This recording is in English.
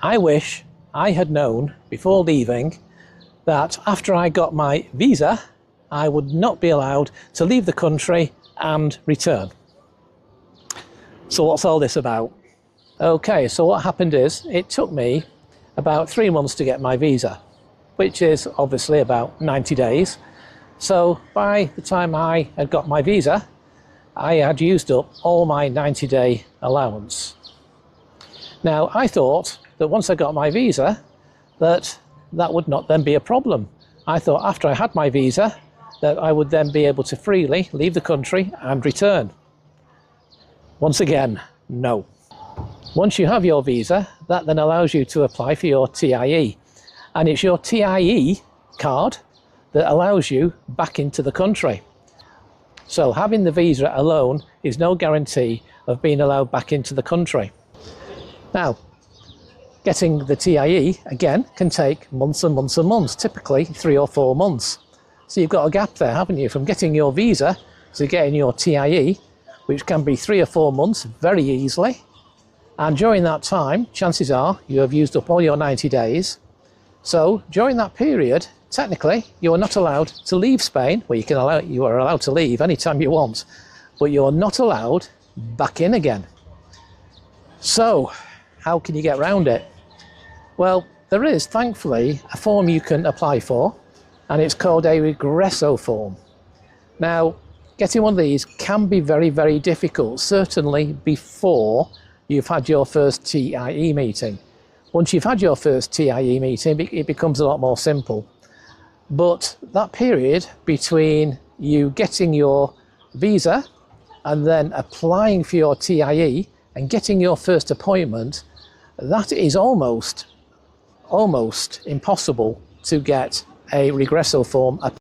I wish I had known before leaving that after I got my visa, I would not be allowed to leave the country and return. So what's all this about? Okay, so what happened is it took me about 3 months to get my visa, which is obviously about 90 days. So by the time I had got my visa, I had used up all my 90-day allowance. Now, I thought that once I got my visa, that would not then be a problem. I thought after I had my visa, that I would then be able to freely leave the country and return. Once again, no. Once you have your visa, that then allows you to apply for your TIE. And it's your TIE card that allows you back into the country. So having the visa alone is no guarantee of being allowed back into the country. Now, getting the TIE, again, can take months and months and months, typically 3 or 4 months. So you've got a gap there, haven't you, from getting your visa to getting your TIE, which can be 3 or 4 months very easily. And during that time, chances are you have used up all your 90 days. So during that period, technically, you are not allowed to leave Spain. Well, you are allowed to leave anytime you want, but you're not allowed back in again. So how can you get around it? Well, there is, thankfully, a form you can apply for, and it's called a regresso form. Now, getting one of these can be very, very difficult, certainly before you've had your first TIE meeting. Once you've had your first TIE meeting, it becomes a lot more simple. But that period between you getting your visa and then applying for your TIE and getting your first appointment, that is almost impossible to get a regresso form